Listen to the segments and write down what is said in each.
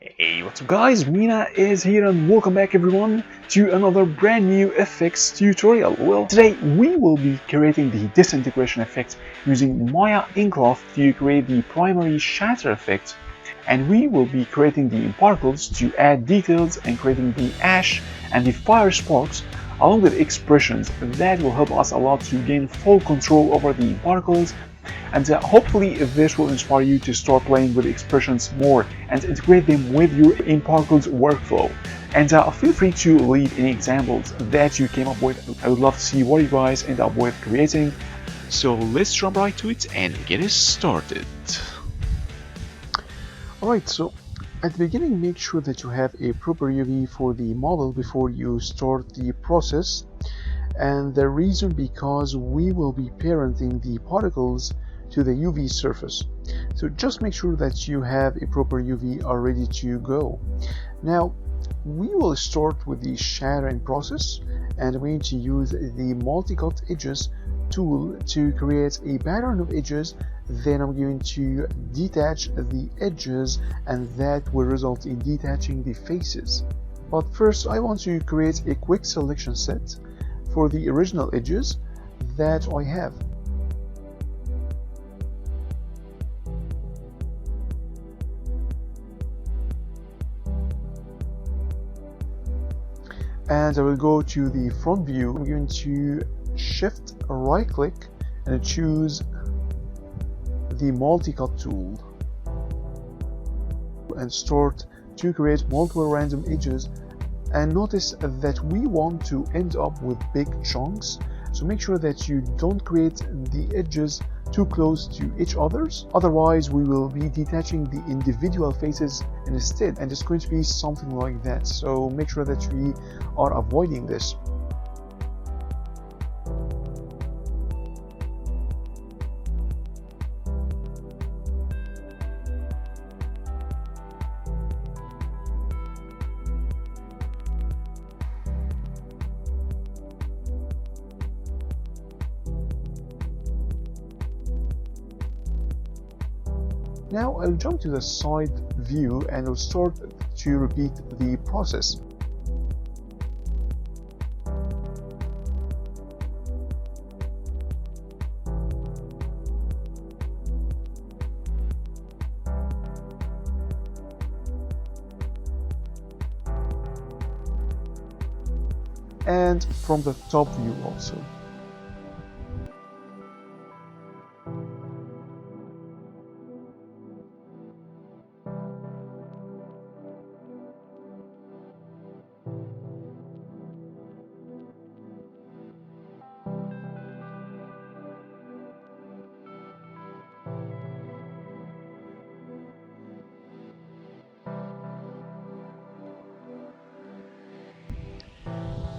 Hey, what's up guys, Mina is here and welcome back everyone to another brand new effects tutorial. Well, today we will be creating the disintegration effect using Maya ncloth to create the primary shatter effect, and we will be creating the particles to add details and creating the ash and the fire sparks along with expressions that will help us a lot to gain full control over the particles. And hopefully this will inspire you to start playing with expressions more and integrate them with your nparticles workflow. And feel free to leave any examples that you came up with. I would love to see what you guys end up with creating. So let's jump right to it and get it started. Alright, so at the beginning make sure that you have a proper UV for the model before you start the process. And the reason because we will be parenting the particles to the UV surface. So just make sure that you have a proper UV ready to go. Now we will start with the shattering process, and I'm going to use the multi-cut edges tool to create a pattern of edges. Then I'm going to detach the edges, and that will result in detaching the faces. But first I want to create a quick selection set for the original edges that I have. And I will go to the front view. I'm going to shift right click and choose the multi-cut tool and start to create multiple random edges. And notice that we want to end up with big chunks, so make sure that you don't create the edges too close to each others, otherwise we will be detaching the individual faces instead, and it's going to be something like that. So make sure that we are avoiding this. Now I'll jump to the side view and I'll start to repeat the process. And from the top view also.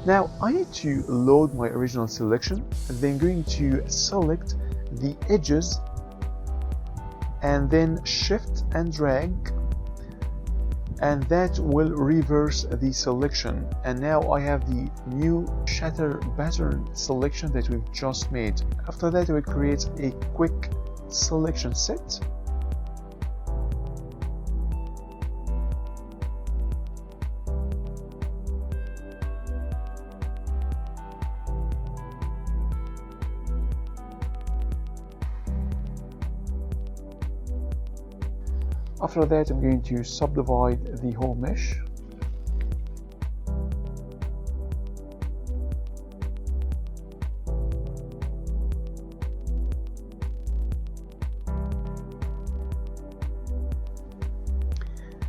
Now I need to load my original selection, and then going to select the edges and then shift and drag, and that will reverse the selection. And now I have the new shatter pattern selection that we've just made. After that I will create a quick selection set. After that I'm going to subdivide the whole mesh.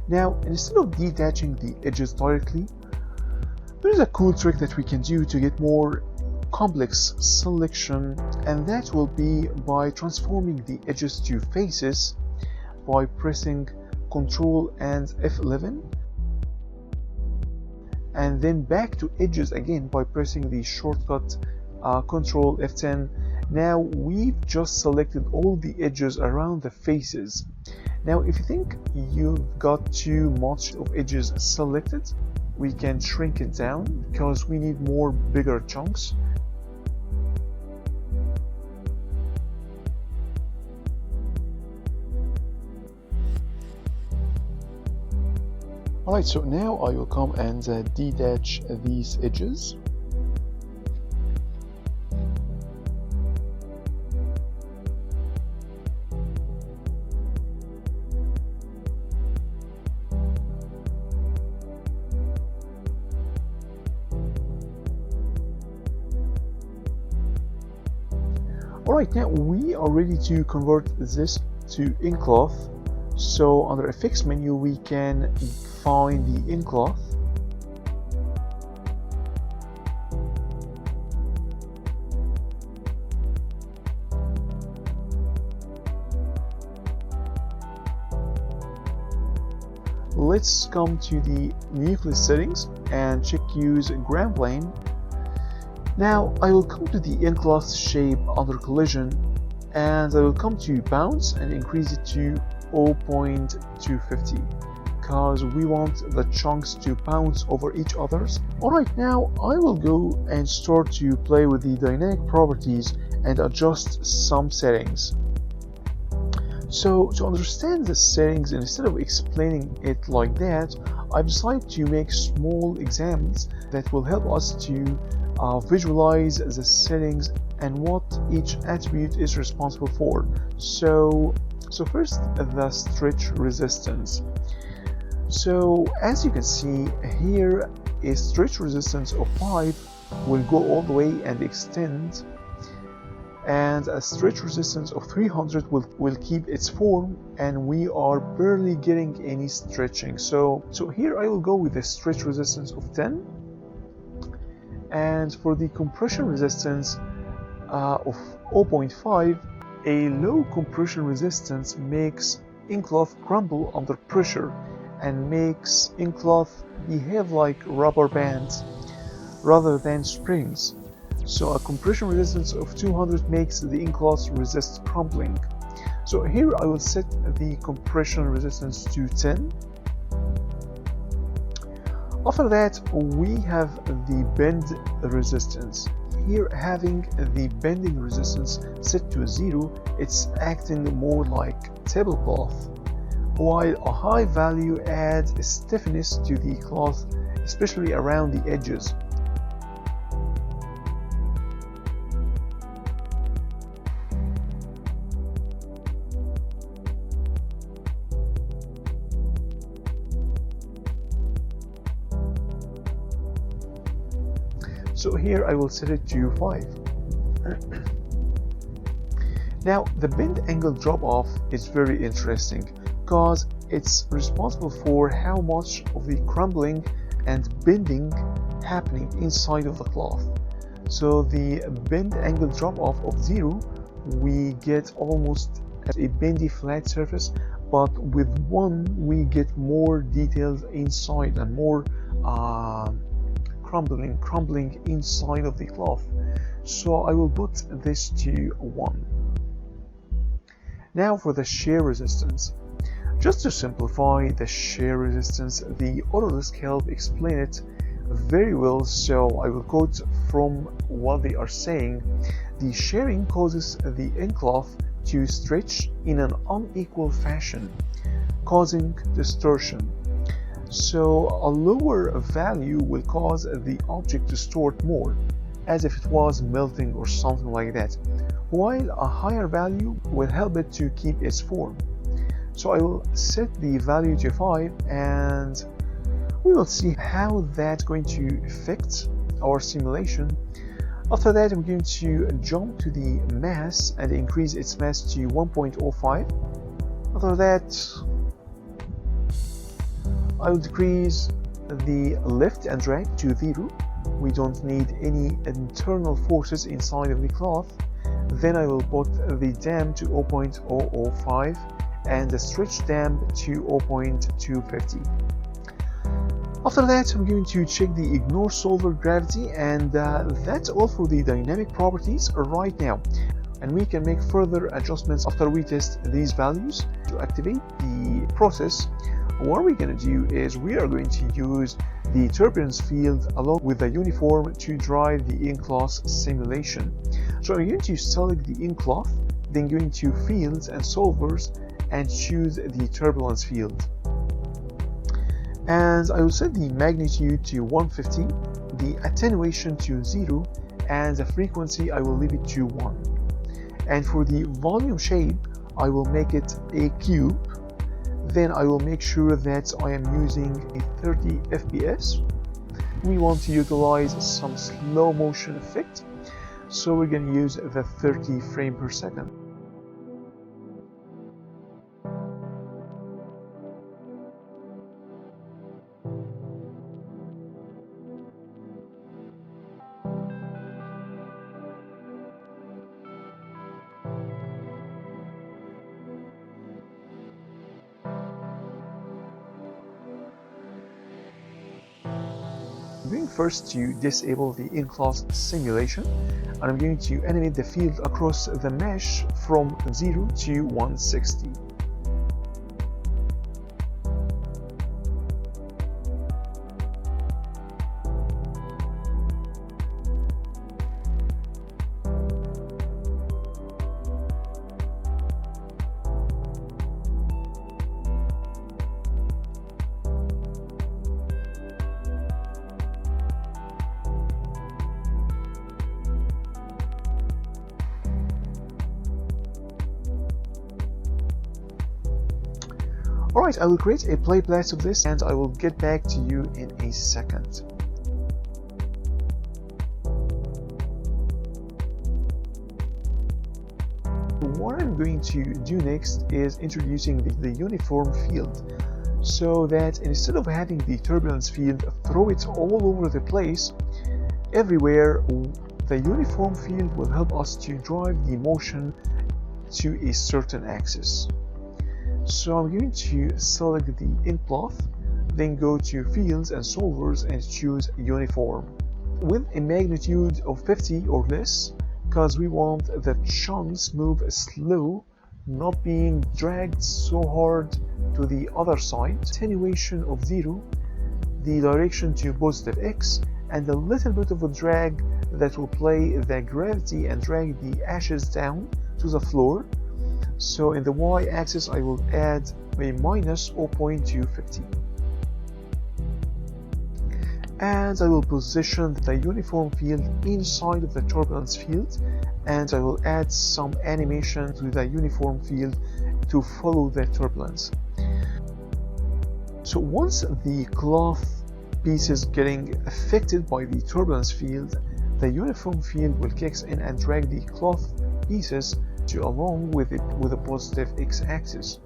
Now instead of detaching the edges directly, there is a cool trick that we can do to get more complex selection, and that will be by transforming the edges to faces by pressing Ctrl and F11, and then back to edges again by pressing the shortcut Ctrl F10. Now we've just selected all the edges around the faces. Now if you think you've got too much of edges selected, we can shrink it down because we need more bigger chunks. Alright, so now I will come and detach these edges. Alright, now we are ready to convert this to ncloth. So under effects menu we can find the ncloth. Let's come to the nucleus settings and check use ground plane. Now I will come to the ncloth shape under collision and I will come to bounce and increase it to 0.250 because we want the chunks to bounce over each others. Alright, now I will go and start to play with the dynamic properties and adjust some settings. So to understand the settings, instead of explaining it like that, I've decided to make small examples that will help us to visualize the settings and what each attribute is responsible for. So first, the stretch resistance. So as you can see here, a stretch resistance of 5 will go all the way and extend, and a stretch resistance of 300 will keep its form, and we are barely getting any stretching. So here I will go with a stretch resistance of 10. And for the compression resistance of 0.5, a low compression resistance makes ncloth crumble under pressure and makes ncloth behave like rubber bands rather than springs. So a compression resistance of 200 makes the ncloth resist crumbling. So here I will set the compression resistance to 10. After that, we have the bend resistance. Here, having the bending resistance set to 0, it's acting more like tablecloth, while a high value adds stiffness to the cloth, especially around the edges. So here I will set it to 5. Now the bend angle drop off is very interesting because it's responsible for how much of the crumbling and bending happening inside of the cloth. So the bend angle drop off of 0, we get almost a bendy flat surface, but with 1 we get more details inside and more crumbling inside of the cloth. So I will put this to 1. Now for the shear resistance. Just to simplify the shear resistance, the Autodesk help explain it very well, so I will quote from what they are saying. The shearing causes the ncloth to stretch in an unequal fashion, causing distortion. So a lower value will cause the object to distort more, as if it was melting or something like that, while a higher value will help it to keep its form. So I will set the value to 5 and we will see how that's going to affect our simulation. After that, I'm going to jump to the mass and increase its mass to 1.05. After that, I will decrease the lift and drag to 0. We don't need any internal forces inside of the cloth. Then I will put the damp to 0.005 and the stretch damp to 0.250. After that, I'm going to check the ignore solver gravity, and that's all for the dynamic properties right now. And we can make further adjustments after we test these values. To activate the process, what we're going to do is we are going to use the turbulence field along with the uniform to drive the ncloth simulation. So I'm going to select the ncloth, then going to fields and solvers and choose the turbulence field. And I will set the magnitude to 150, the attenuation to 0, and the frequency I will leave it to 1. And for the volume shape, I will make it a cube. Then I will make sure that I am using a 30 FPS. We want to utilize some slow motion effect, so we're going to use the 30 frame per second. I'm going first to disable the ncloth simulation, and I'm going to animate the field across the mesh from 0 to 160. Alright, I will create a playblast of this and I will get back to you in a second. What I'm going to do next is introducing the uniform field, so that instead of having the turbulence field throw it all over the place, everywhere, the uniform field will help us to drive the motion to a certain axis. So I'm going to select the ncloth, then go to Fields and Solvers and choose Uniform with a magnitude of 50 or less, because we want the chunks move slow, not being dragged so hard to the other side. Attenuation of 0, the direction to positive X, and a little bit of a drag that will play the gravity and drag the ashes down to the floor. So in the y-axis I will add a minus 0.250. And I will position the uniform field inside of the turbulence field, and I will add some animation to the uniform field to follow the turbulence. So once the cloth piece is getting affected by the turbulence field, the uniform field will kick in and drag the cloth pieces along with it with a positive x-axis.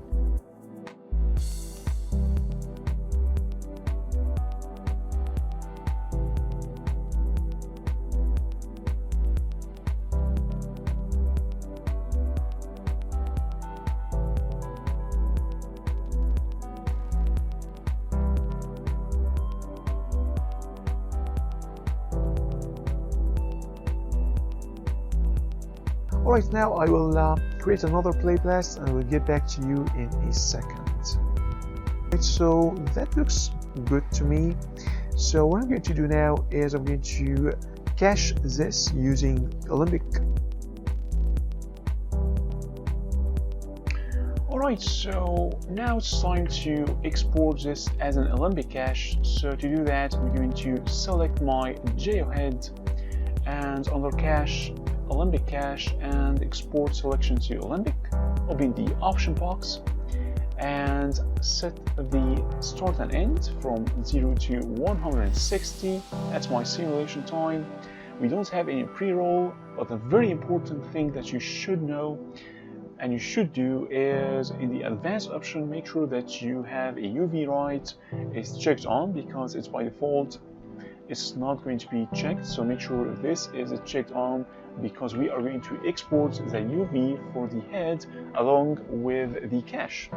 Alright, now I will create another playblast and I will get back to you in a second. Right, so that looks good to me. So what I'm going to do now is I'm going to cache this using Alembic. Alright, so now it's time to export this as an Alembic cache. So to do that, I'm going to select my geohead and under cache, Alembic cache, and export selection to Alembic. Open the option box and set the start and end from 0 to 160. That's my simulation time. We don't have any pre-roll, but the very important thing that you should know and you should do is in the advanced option, make sure that you have a UV light is checked on, because it's by default it's not going to be checked. So make sure this is checked on, because we are going to export the UV for the head along with the cache.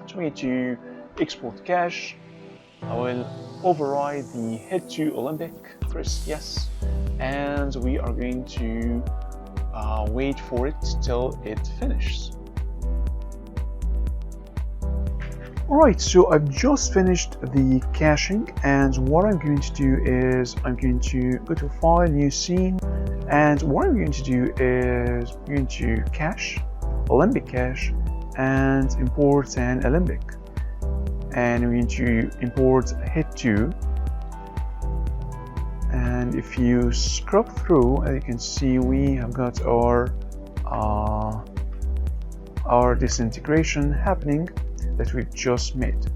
So we need to export cache. I will override the head to Alembic, press yes, and we are going to wait for it till it finishes. Alright, so I've just finished the caching, and what I'm going to do is I'm going to go to File, New Scene, and what I'm going to do is I'm going to cache, Alembic cache, and import an Alembic. and we're going to import head2. And if you scrub through, as you can see, we have got our disintegration happening that we've just made.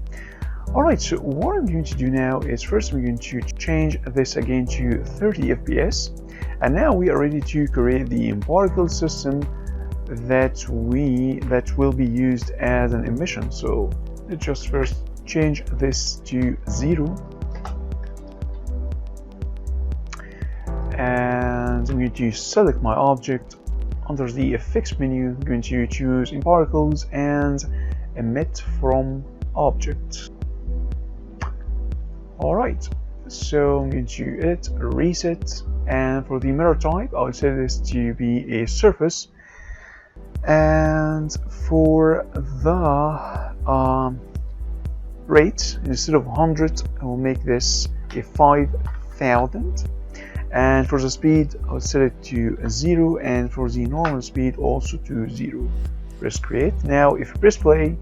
Alright, so what I'm going to do now is first we're going to change this again to 30 FPS, and now we are ready to create the particle system that will be used as an emission. So let's just first change this to 0, and I'm going to select my object. Under the effects menu, I'm going to choose nparticles and emit from object. Alright, so I'm going to edit, reset, and for the mirror type I'll set this to be a surface, and for the rate, instead of 100 I will make this a 5000, and for the speed I'll set it to 0, and for the normal speed also to 0. Press create. Now if you press play,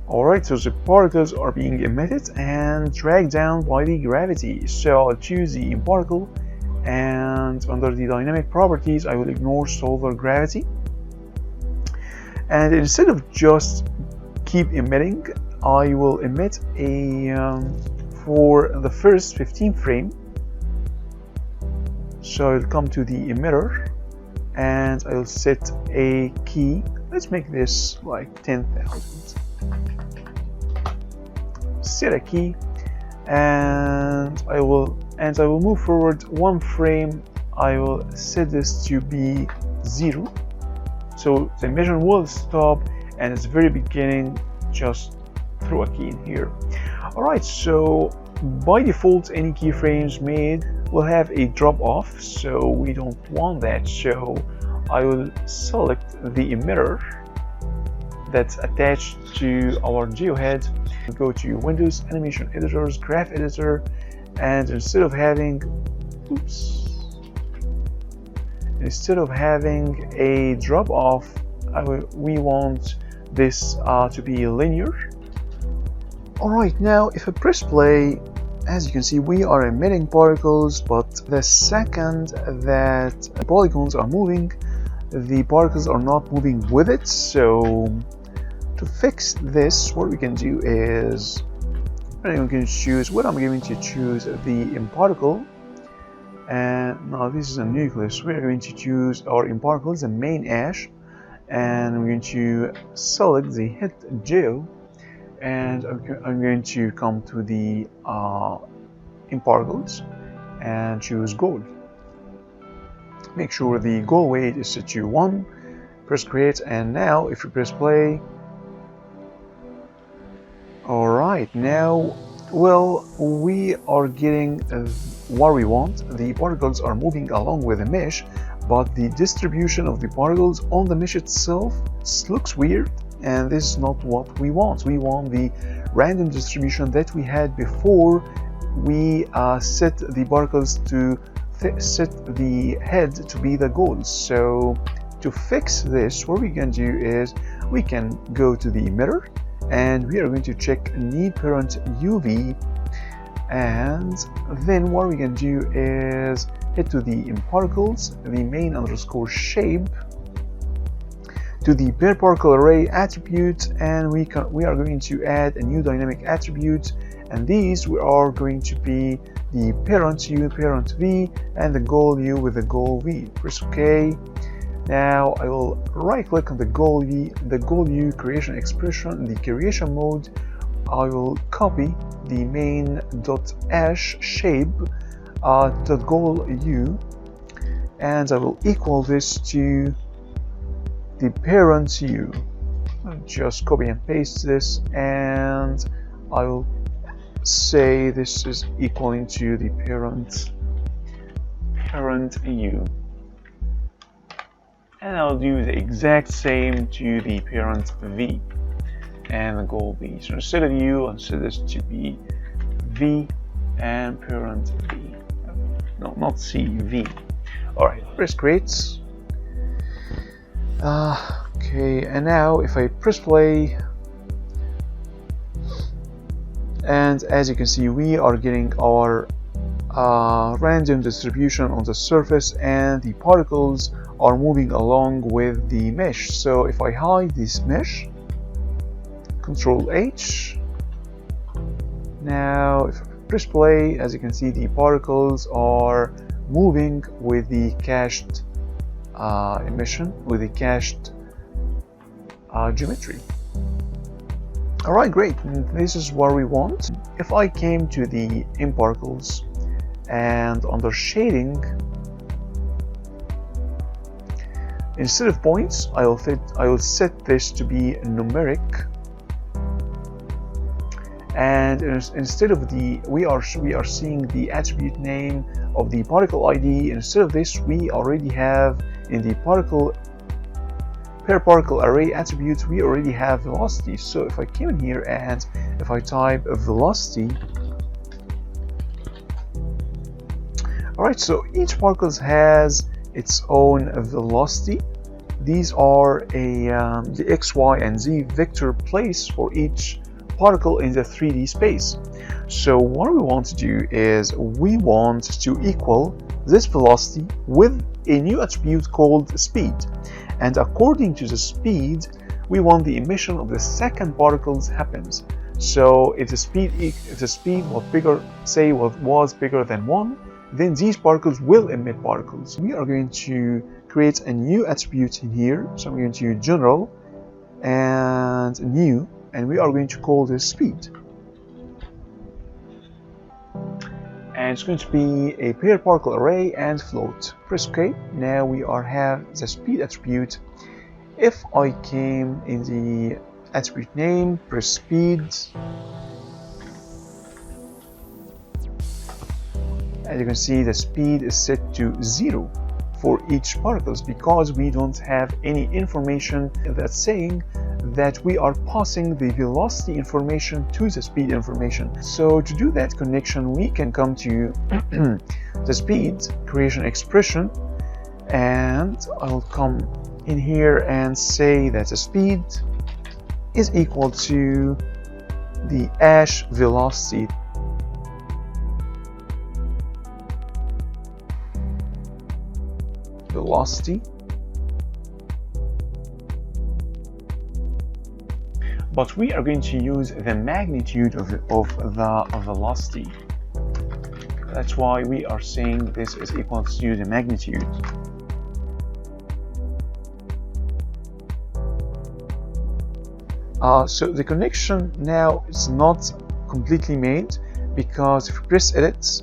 alright, so the particles are being emitted and dragged down by the gravity. So I'll choose the particle, and under the dynamic properties I will ignore solar gravity, and instead of just keep emitting, I will emit a for the first 15 frame. So I'll come to the emitter and I'll set a key. Let's make this like 10,000. Set a key, and I will move forward one frame. I will set this to be 0, so the emission will stop, and at the very beginning just throw a key in here. Alright, so by default any keyframes made will have a drop off, so we don't want that. So I will select the emitter that's attached to our geohead, go to Windows, Animation Editors, Graph Editor, and instead of having a drop off, we want this to be linear. Alright, now if I press play, as you can see we are emitting particles, but the second that polygons are moving, the particles are not moving with it. So to fix this, what we can do is I'm going to choose the particle, and now this is a nucleus. We're going to choose our particles, the main ash, and we're going to select the head geo, and I'm going to come to the particles and choose gold. Make sure the goal weight is set to 1, press create, and now if you press play, alright, now well, we are getting what we want. The particles are moving along with the mesh, but the distribution of the particles on the mesh itself looks weird, and this is not what we want. We want the random distribution that we had before we set the particles to set the head to be the goal. So to fix this, what we can do is we can go to the emitter, and we are going to check need parent UV, and then what we can do is head to the particles, the main underscore shape, to the per particle array attribute, and we are going to add a new dynamic attribute, and these are going to be the parent U, parent V, and the goal U with the goal V. Press OK. Now I will right click on the goal U creation expression. In the creation mode, I will copy the main.ash shape .goal U, and I will equal this to the parent U. I'll just copy and paste this, and I will say this is equaling to the parent U. And I'll do the exact same to the parent V and the goal V. So instead of U, I'll set this to be V and parent V. No, not C, V. Alright, press create. Okay, and now if I press play, And as you can see, we are getting our random distribution on the surface, and the particles are moving along with the mesh. So if I hide this mesh, Control H, now if I press play, as you can see, the particles are moving with the cached emission, with the cached geometry. Alright, great. This is what we want. If I came to the nparticles and under shading, instead of points, I will set this to be numeric. And instead of the we are seeing the attribute name of the particle ID. Instead of this, we already have in the per particle array attributes, we already have velocity. So if I came in here and if I type velocity, alright, so each particle has its own velocity. These are the x, y, and z vector place for each particle in the 3D space. So what we want to do is we want to equal this velocity with a new attribute called speed. And according to the speed, we want the emission of the second particles happens. So if the speed was bigger, say was bigger than 1, then these particles will emit particles. We are going to create a new attribute in here. So I'm going to general and new, and we are going to call this speed. And it's going to be a pair particle array and float. Press OK. Now we have the speed attribute. If I came in the attribute name, press speed, as you can see, the speed is set to 0 for each particles because we don't have any information that's saying that we are passing the velocity information to the speed information. So to do that connection, we can come to the speed creation expression, and I'll come in here and say that the speed is equal to the ash velocity. But we are going to use the magnitude of the velocity. That's why we are saying this is equal to the magnitude. So the connection now is not completely made, because if you press edit,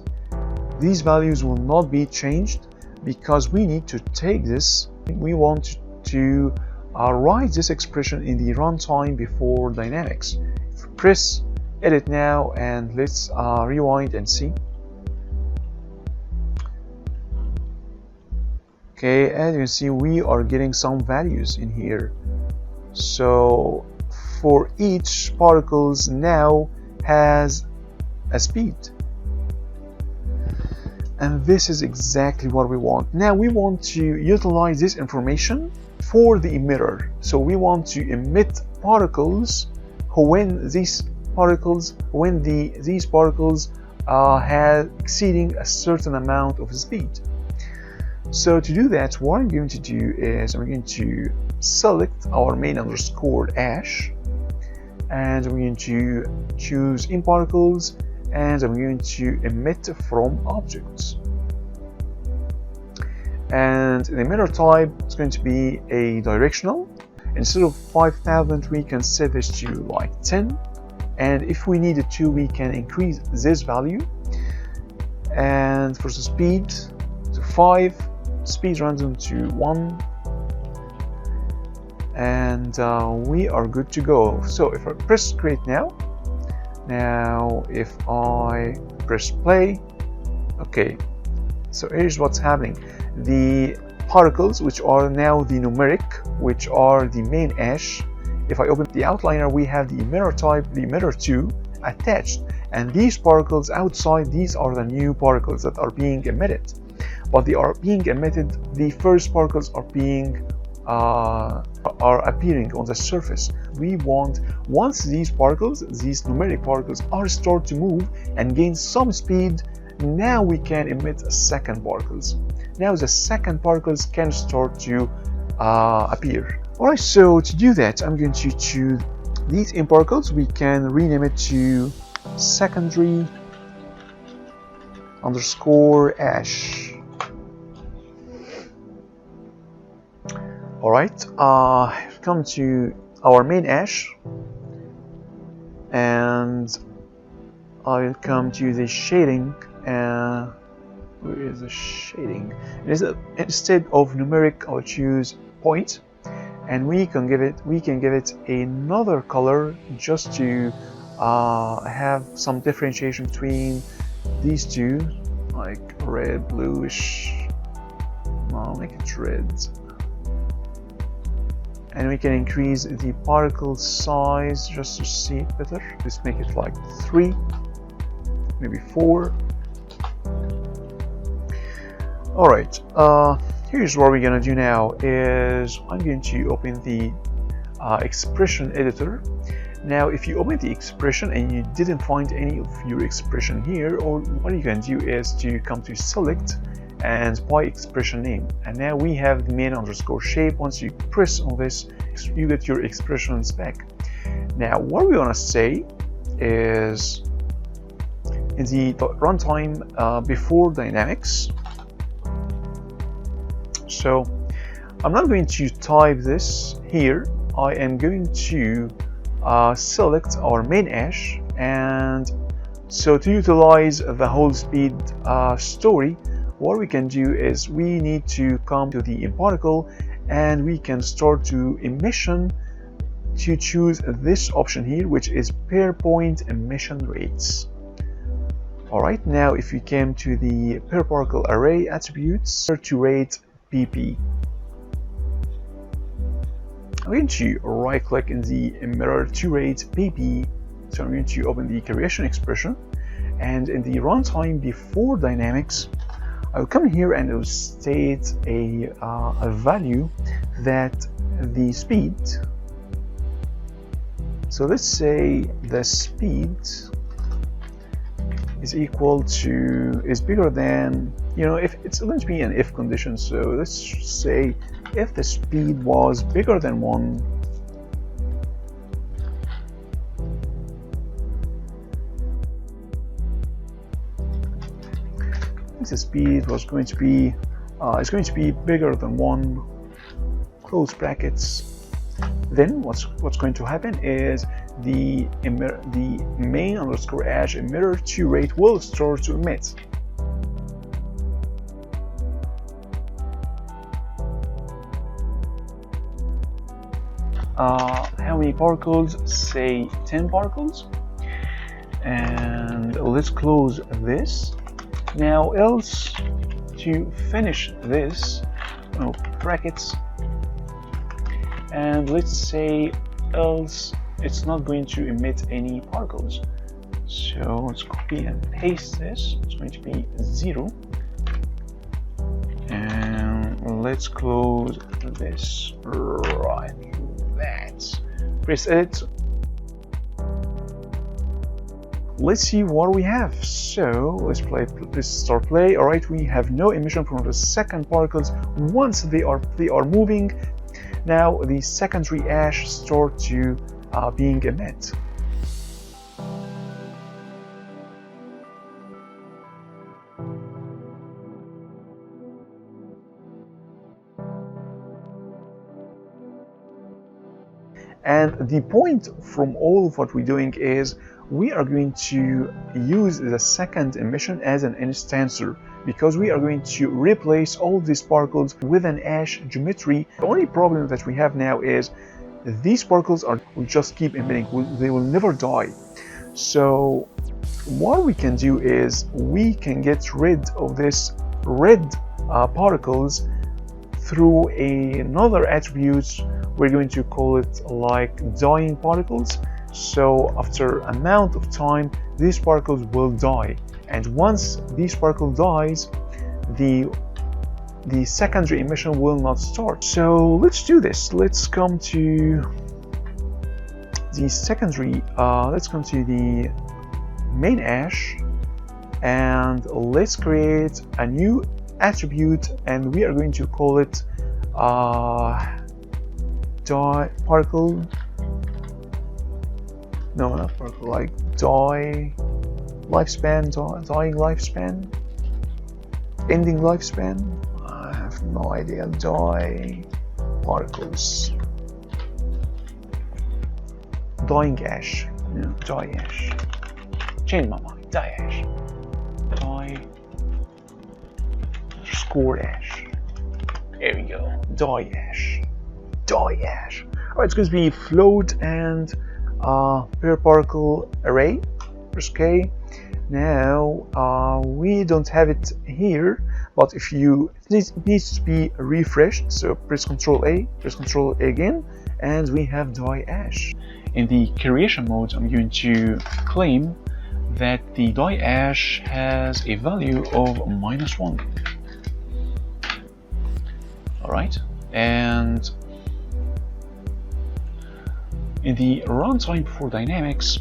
these values will not be changed, because we need to take this. We want to write this expression in the runtime before dynamics. If we press edit now, and let's rewind and see. Okay, as you can see, we are getting some values in here. So for each particles now has a speed. And this is exactly what we want. Now we want to utilize this information for the emitter. So we want to emit particles when these particles have exceeding a certain amount of speed. So to do that, what I'm going to do is I'm going to select our main underscore ash, and I'm going to choose nparticles, and I'm going to emit from objects. And the emitter type is going to be a directional. Instead of 5000, we can set this to like 10. And if we needed to, we can increase this value. And for the speed, to 5, speed random to 1. And we are good to go. So if I press create now, if I press play, okay, so here's what's happening. The particles, which are now the numeric, which are the main ash, if I open the outliner, we have the emitter type, the emitter 2 attached, and these particles outside, these are the new particles that are being emitted. But they are being emitted, the first particles are appearing on the surface, we want, once these particles, these numeric particles, are start to move and gain some speed, now we can emit second particles. Now the second particles can start to appear. Alright, so to do that, I'm going to choose these nparticles. We can rename it to secondary underscore ash. Alright, come to our main ash, and I'll come to the shading. Where is the shading? Instead of numeric, I'll choose point, and we can give it another color just to have some differentiation between these two, like red, bluish. I'll make it red. And we can increase the particle size just to see it better. Let's make it like 3, maybe 4. Alright, here's what we're gonna do now is I'm going to open the expression editor. Now if you open the expression and you didn't find any of your expression here, or what you can do is to come to select and by expression name, and now we have the main underscore shape. Once you press on this, you get your expressions back. Now what we want to say is in the runtime before dynamics. So I'm not going to type this here. I am going to select our main ash, and so to utilize the whole speed story, what we can do is we need to come to the nparticle, and we can start to emission to choose this option here, which is per point emission rates. Alright, now if we came to the per particle array attributes, to rate pp. I'm going to right click in the mirror to rate pp. So I'm going to open the creation expression, and in the runtime before dynamics, I'll come here and it will state a value that the speed. So let's say the speed is equal to, is bigger than, if it's going to be an if condition. So let's say if the speed was bigger than 1, the speed was going to be is going to be bigger than 1, close brackets. Then what's going to happen is the main underscore ash emitter to rate will start to emit. How many particles? Say 10 particles. And let's close this. Now else, to finish this, brackets, and let's say else it's not going to emit any particles. So let's copy and paste this. It's going to be 0. And let's close this. Right, that. Press edit. Let's see what we have. So let's start play. Alright, we have no emission from the second particles once they are moving. Now the secondary ash start to being emit. And the point from all of what we're doing is we are going to use the second emission as an instancer, because we are going to replace all these particles with an ash geometry. The only problem that we have now is these particles will just keep emitting. They will never die. So what we can do is we can get rid of this red particles through another attribute. We're going to call it like dying particles. So after amount of time, these particles will die, and once these particle dies, the secondary emission will not start. So let's do this. Let's come to the secondary, let's go to the main ash, and let's create a new attribute, and we are going to call it particle, no, not particle, like dying lifespan, ending lifespan. I have no idea. Particles, dying ash, no, die ash. Change my mind. Die ash. Die underscore ash. There we go. Die ash. Die ash. Alright, it's going to be float and per particle array. Press K. Now we don't have it here, but if you it needs to be refreshed, so press Ctrl A, press Ctrl A again, and we have die ash. In the creation mode, I'm going to claim that the die ash has a value of -1. Alright, and in the runtime for dynamics,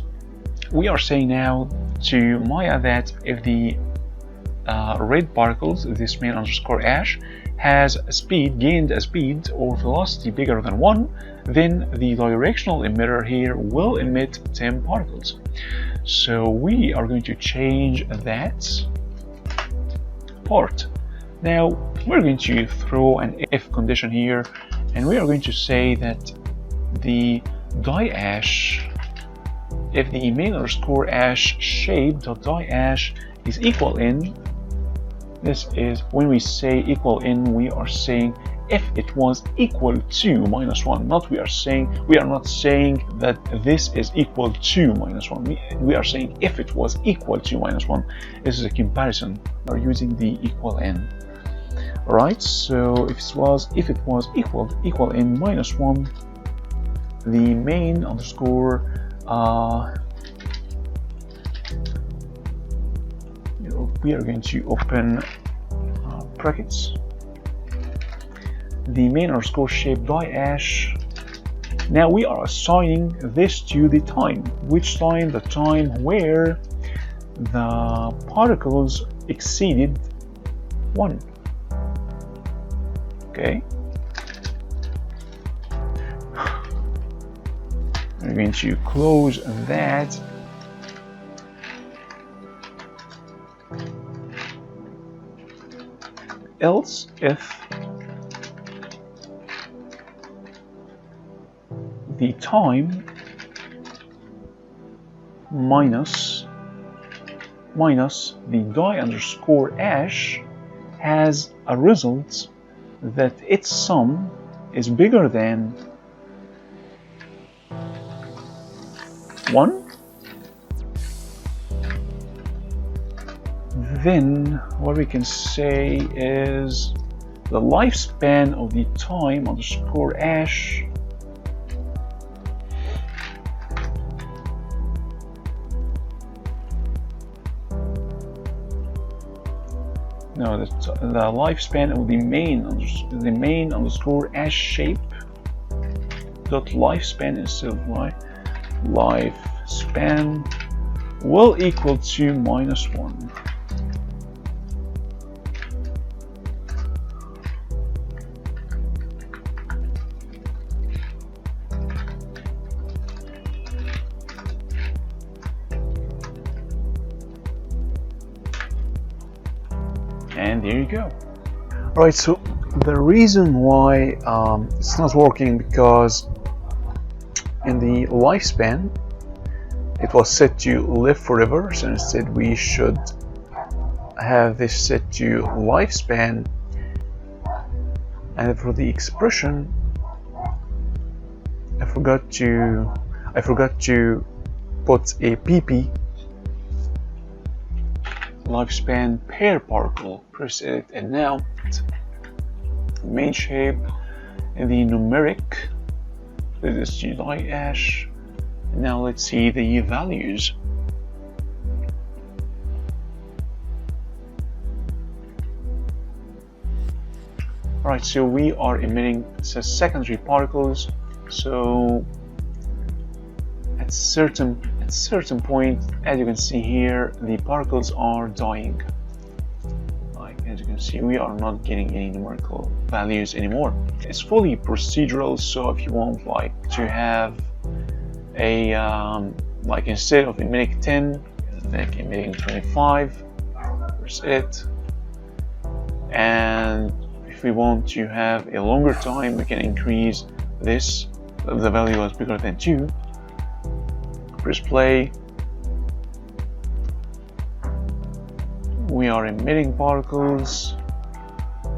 we are saying now to Maya that if the red particles, this main underscore ash, has gained a speed or velocity bigger than 1, then the directional emitter here will emit 10 particles. So we are going to change that part. Now we're going to throw an if condition here, and we are going to say that the die ash, if the main underscore ash shape.die ash is equal in, this is when we say equal in, we are saying if it was equal to -1. We are not saying that this is equal to -1. We are saying if it was equal to -1. This is a comparison. We are using the equal in. Alright, so if it was equal in -1, the main underscore we are going to open brackets, the main underscore shape die ash. Now we are assigning this to the time. Which time? The time where the particles exceeded 1. Okay, we're going to close that. Else if the time minus the die underscore ash has a result that its sum is bigger than 1, then what we can say is the lifespan of the time underscore ash the lifespan of the main underscore ash shape dot lifespan instead of lifespan will equal to -1. And there you go. Alright, so the reason why it's not working, because in the lifespan it was set to live forever, so instead we should have this set to lifespan. And for the expression, I forgot to put a pp, lifespan per particle. Press it, and now main shape and the numeric, this is die ash. Now let's see the values. Alright, so we are emitting, it says secondary particles, so certain point, as you can see here, the particles are dying. Like, as you can see, we are not getting any numerical values anymore. It's fully procedural, so if you want like to have a like instead of emitting 10, like emitting 25, there's it. And if we want to have a longer time, we can increase this. The value is bigger than 2. Press play. We are emitting particles,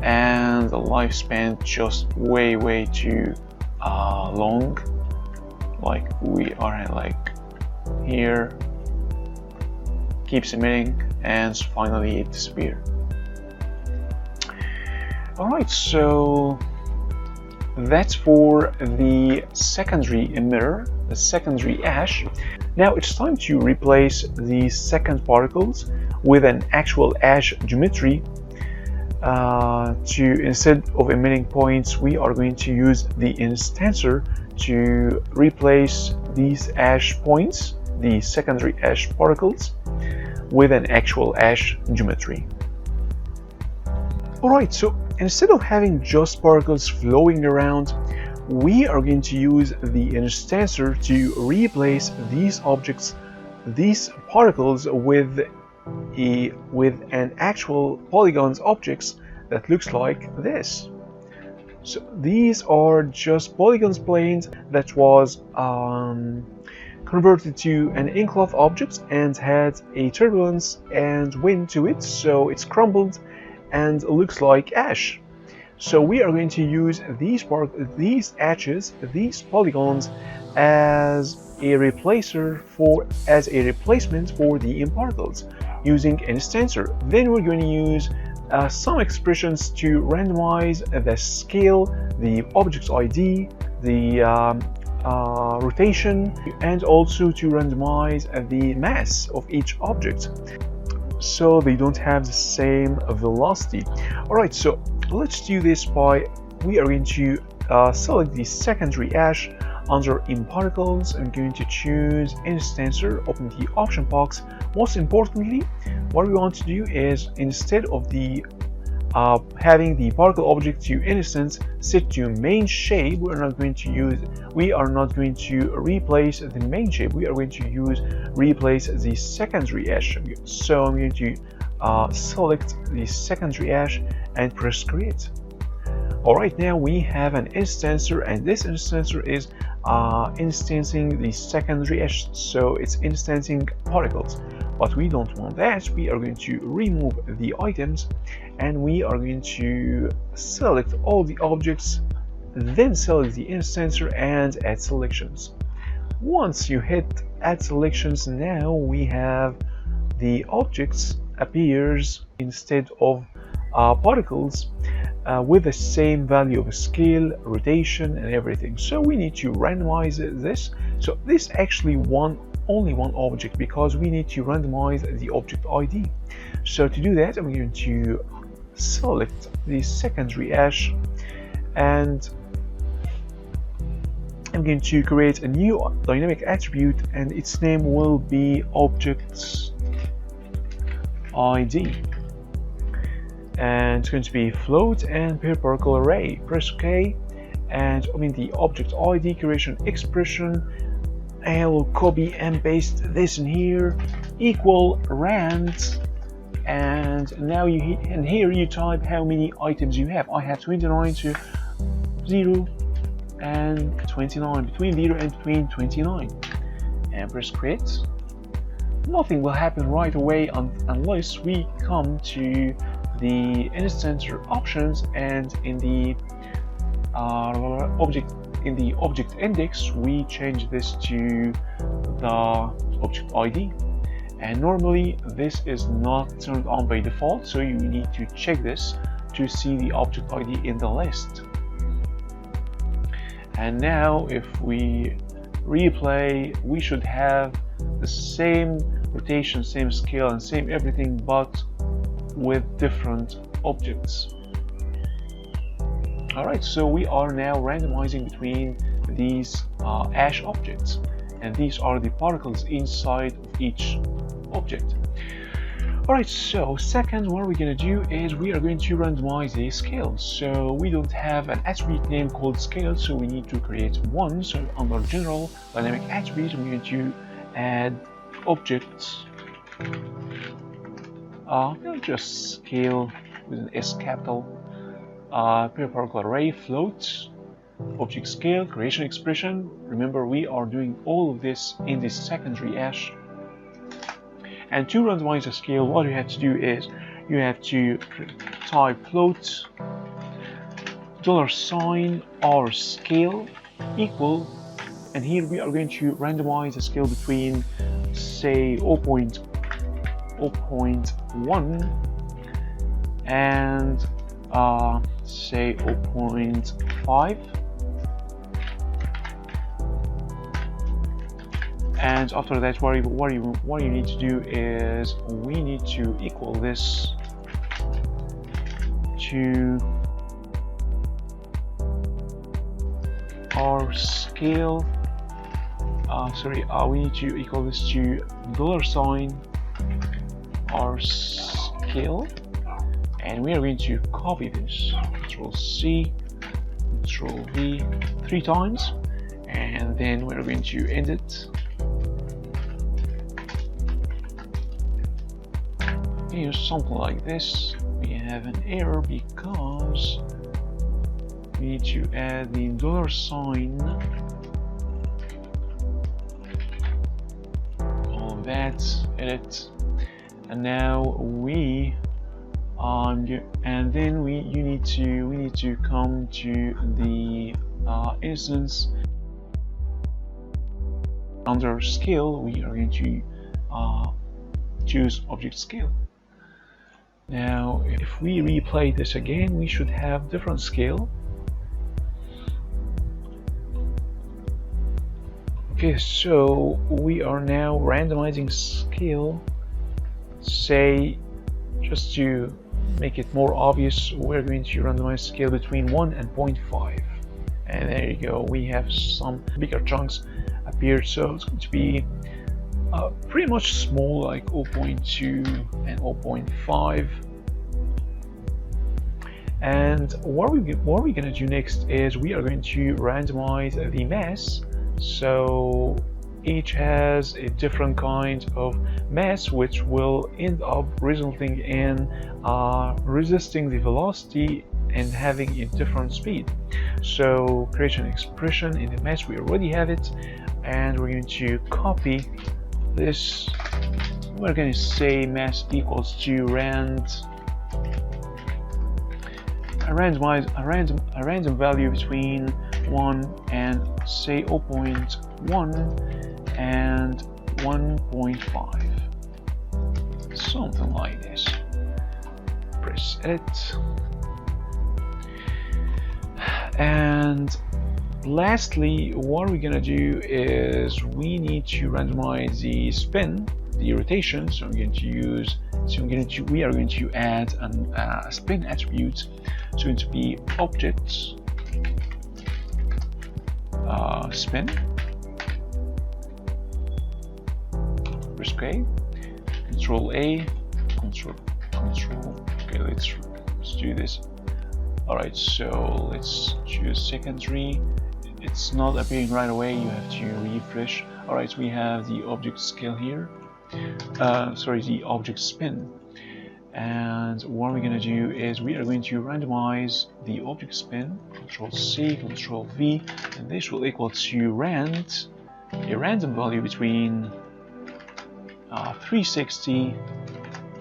and the lifespan just way too long. Like we are like here, keeps emitting, and finally it disappears. Alright, so that's for the secondary emitter, the secondary ash. Now it's time to replace the second particles with an actual ash geometry. Instead of emitting points, we are going to use the instancer to replace these ash points, the secondary ash particles, with an actual ash geometry. Alright, so instead of having just particles flowing around, we are going to use the instancer to replace these objects, these particles, with an actual polygons objects that looks like this. So these are just polygons planes that was converted to an ncloth object and had a turbulence and wind to it, so it's crumbled and looks like ash. So we are going to use these ashes, these polygons, as a replacement for the imparticles using an instancer. Then we're going to use some expressions to randomize the scale, the object's ID, the rotation, and also to randomize the mass of each object, so they don't have the same velocity. Alright, so let's do this by, we are going to select the secondary ash under imparticles. I'm going to choose instancer, open the option box. Most importantly, what we want to do is, instead of the having the particle object to instance set to main shape, we are not going to replace the main shape. We are going to replace the secondary ash. So I'm going to select the secondary ash and press create. Alright, now we have an instancer, and this instancer is instancing the secondary ash, so it's instancing particles. But we don't want that. We are going to remove the items, and we are going to select all the objects, then select the instancer and add selections. Once you hit add selections, now we have the objects appears instead of particles with the same value of scale, rotation, and everything. So we need to randomize this. So this actually only one object, because we need to randomize the object ID. So to do that, I'm going to select the secondary ash, and I'm going to create a new dynamic attribute, and its name will be object ID, and it's going to be float and per particle array. Press OK, and I mean the object ID creation expression, I will copy and paste this in here, equal rand, and now here you type how many items you have. I have 29 to 0 and 29, between 0 and between 29, and press create. Nothing will happen right away unless we come to the instancer options, and in the object index we change this to the object ID, and normally this is not turned on by default, so you need to check this to see the object ID in the list. And now if we replay, we should have the same rotation, same scale, and same everything, but with different objects. Alright, so we are now randomizing between these ash objects, and these are the particles inside of each object. Alright, so second, what we're going to do is we are going to randomize a scale. So we don't have an attribute name called scale, so we need to create one. So under general dynamic attribute, we're going to add objects, just scale with an S capital, per particle array, float, object scale, creation expression. Remember, we are doing all of this in the secondary hash. And to randomize the scale, what you have to do is you have to type float $r scale equal, and here we are going to randomize the scale between, say, 0.1 and say 0.5. And after that, what you need to do is we need to equal this to our scale. We need to equal this to $r scale, and we are going to copy this. Control C, Control V 3 times, and then we're going to end it. Here's something like this. We have an error because we need to add the $, all of that, edit, and now we and then we need to come to the instance. Under scale, we are going to choose object scale. Now, if we replay this again, we should have different scale. Okay, so we are now randomizing scale. Say, just to make it more obvious, we're going to randomize scale between 1 and 0.5. And there you go, we have some bigger chunks appeared, so it's going to be pretty much small, like 0.2 and 0.5. And what we're going to do next is we are going to randomize the mass. So each has a different kind of mass, which will end up resulting in resisting the velocity and having a different speed. So creation expression in the mass, we already have it, and we're going to copy this. We're going to say mass equals to a random value between 1 and say 0.1 and 1.5, something like this. Press edit. And lastly, what we're gonna do is we need to randomize the spin, the rotation. So we are going to add a spin attribute. So it's going to be objects spin. Press OK. Control A. Control. Okay, let's do this. Alright, so let's choose secondary. It's not appearing right away, you have to refresh. Alright, we have the object scale here. The object spin. And what we're going to do is we are going to randomize the object spin. Control C, Control V, and this will equal to a random value between 360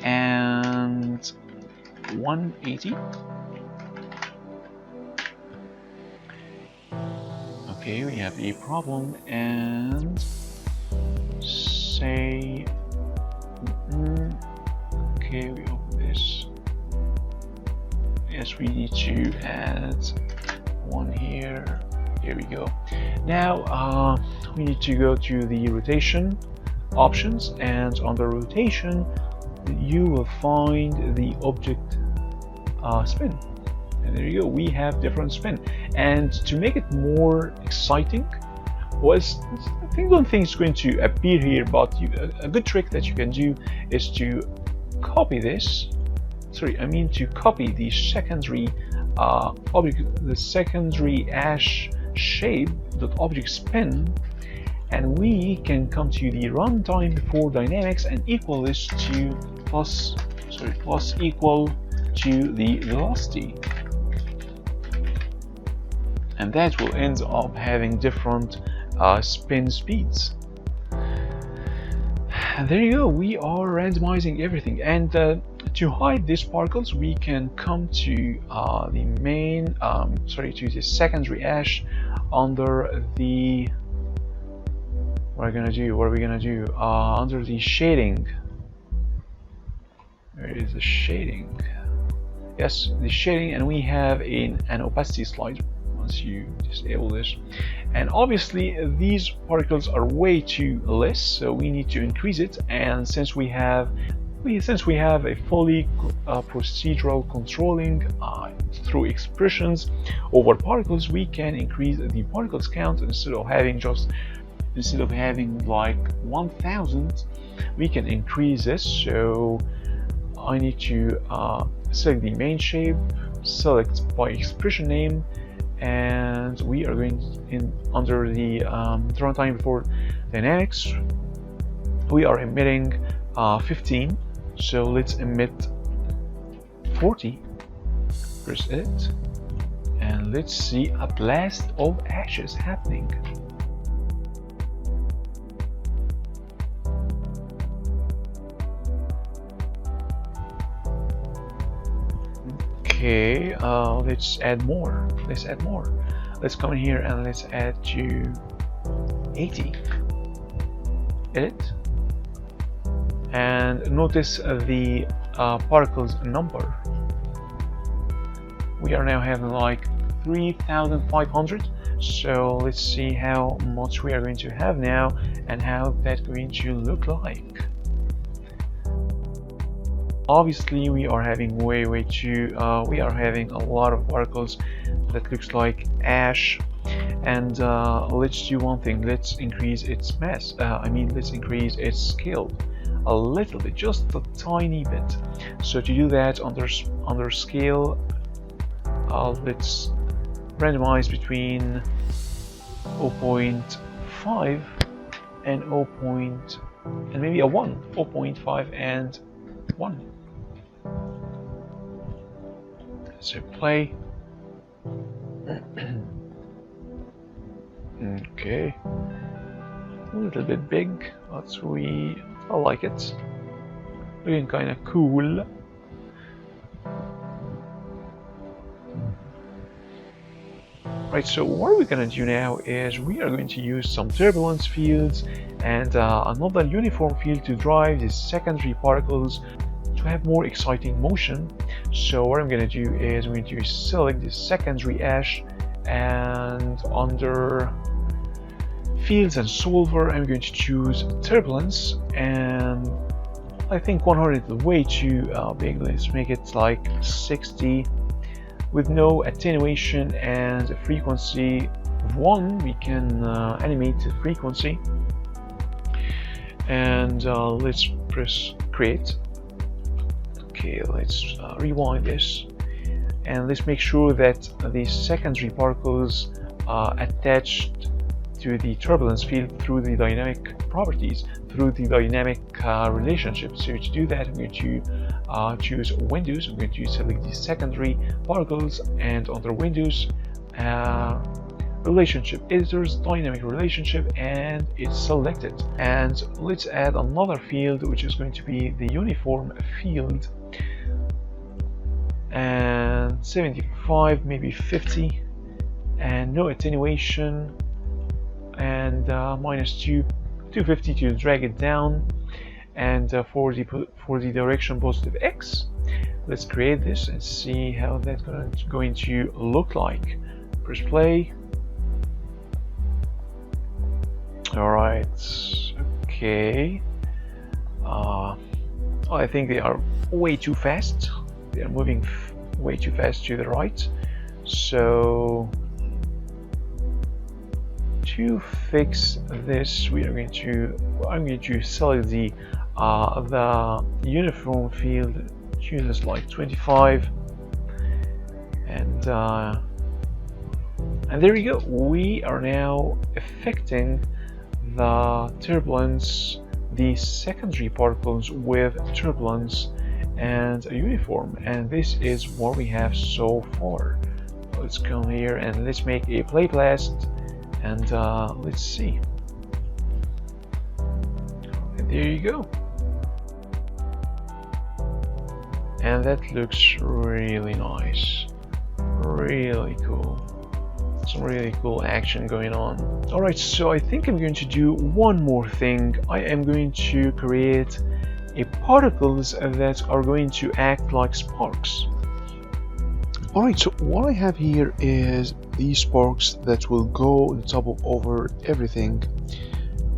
and 180. Okay, we have a problem, and say, okay, we open this. Yes, we need to add one here. Here we go. Now we need to go to the rotation options, and on the rotation you will find the object spin. And there you go, we have different spin. And to make it more exciting, I don't think it's going to appear here, but a good trick that you can do is to copy this. Sorry, I mean to copy the secondary object, the secondary ash shape .object spin, and we can come to the runtime before dynamics and equal this to plus equal to the velocity, and that will end up having different spin speeds. And there you go, we are randomizing everything. And to hide these particles, we can come to the main, to the secondary ash under the, what are we gonna do? Under the shading. Where is the shading? Yes, the shading, and we have an opacity slider once you disable this. And obviously these particles are way too less, so we need to increase it. And since we have a fully procedural controlling through expressions over particles, we can increase the particles count. Instead of having like 1000, we can increase this. So I need to select the main shape, select by expression name, and we are going in under the runtime before dynamics. We are emitting 15, so let's emit 40. Press edit, and let's see a blast of ashes happening. Okay, let's add more. Let's come in here and let's add to 80. Edit, and notice the particles number. We are now having like 3,500. So let's see how much we are going to have now and how that's going to look like. Obviously we are having way too we are having a lot of particles that looks like ash, and let's do one thing. Let's increase its mass, let's increase its scale a little bit, just a tiny bit. So to do that, under scale, let's randomize between 0.5 and 0.5 and 1. So play. Okay, a little bit big, but I like it. Looking kind of cool. Right, so what we're going to do now is we are going to use some turbulence fields and another uniform field to drive these secondary particles to have more exciting motion. So what I'm going to do is I'm going to select the secondary ash, and under fields and solver I'm going to choose turbulence, and I think 100 is way too big. Let's make it like 60 with no attenuation and a frequency of 1. We can animate the frequency, and let's press create. Okay, let's rewind this, and let's make sure that the secondary particles are attached to the turbulence field through the dynamic properties, through the dynamic relationship. So to do that, I'm going to choose Windows. I'm going to select the secondary particles, and under Windows, relationship editors, dynamic relationship, and it's selected. And let's add another field, which is going to be the uniform field, and 75, maybe 50, and no attenuation, and -250 to drag it down, and for the direction positive X. Let's create this and see how that's going to look like. Press play. Alright, okay. I think they are way too fast. They are moving way too fast to the right. So to fix this, I'm going to select the uniform field, choose this like 25, and there you go. We are now affecting the turbulence, the secondary particles with turbulence and a uniform, and this is what we have so far. Let's come here and let's make a play blast, and let's see. And there you go. And that looks really nice, really cool. Some really cool action going on. Alright, so I think I'm going to do one more thing. I am going to create particles that are going to act like sparks. Alright, so what I have here is these sparks that will go on top of over everything.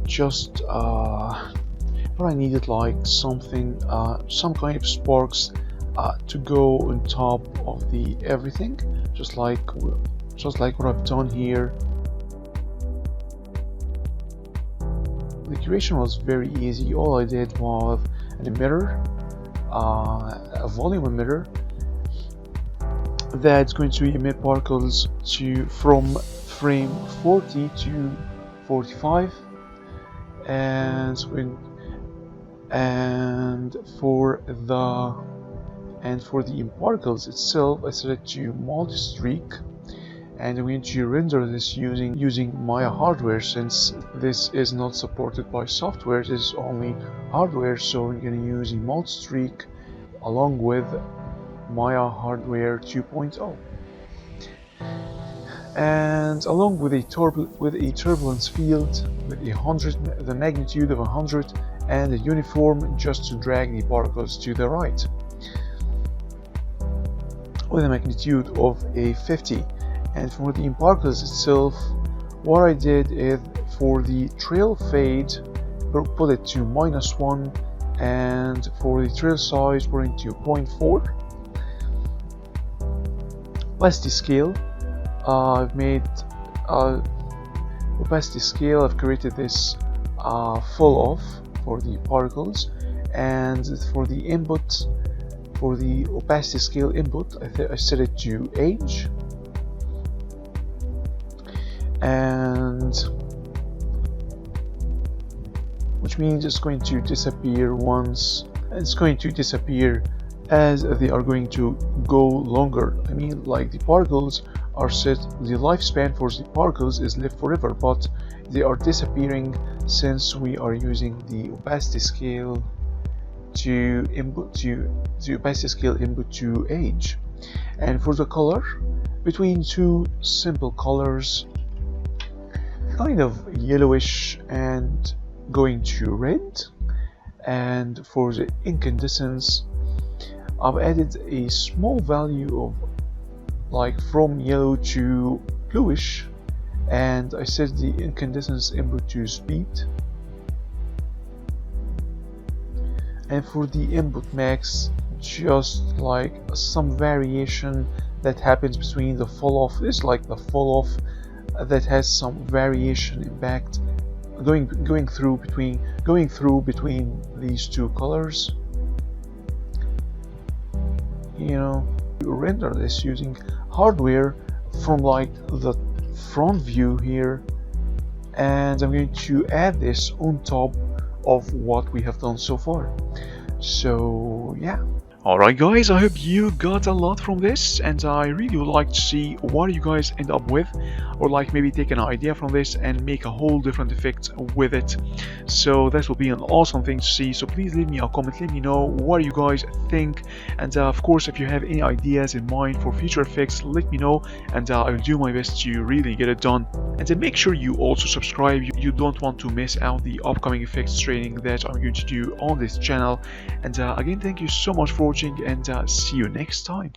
Just but I needed like something, some kind of sparks to go on top of the everything, just like what I've done here. The creation was very easy. All I did was an emitter, a volume emitter that's going to emit particles from frame 40 to 45, and for the particles itself, I set it to multi-streak, and I'm going to render this using Maya hardware, since this is not supported by software. It is only hardware, so I'm going to use a multi-streak along with Maya hardware 2.0, and along with a turbulence field with the magnitude of 100, and a uniform just to drag the particles to the right with a magnitude of a 50. And for the particles itself, what I did is for the trail fade, put it to -1, and for the trail size, put it to 0.4. Opacity scale, I've made opacity scale. I've created this full off for the particles, and for the input, for the opacity scale input, I set it to age. And which means it's going to disappear once, and it's going to disappear as they are going to go longer. I mean, like the particles are set, the lifespan for the particles is lived forever, but they are disappearing since we are using the opacity scale to input to age. And for the color, between two simple colors, kind of yellowish and going to red. And for the incandescence, I've added a small value of like from yellow to bluish, and I set the incandescence input to speed. And for the input max, just like some variation that happens between the fall off. It's like the fall off that has some variation impact going through between these two colors. You know, you render this using hardware from like the front view here, and I'm going to add this on top of what we have done so far. So yeah. Alright guys, I hope you got a lot from this, and I really would like to see what you guys end up with, or like maybe take an idea from this and make a whole different effect with it. So that will be an awesome thing to see. So please leave me a comment, let me know what you guys think, and of course if you have any ideas in mind for future effects, let me know, and I'll do my best to really get it done. And then make sure you also subscribe. You don't want to miss out the upcoming effects training that I'm going to do on this channel. And again, thank you so much for watching, and see you next time.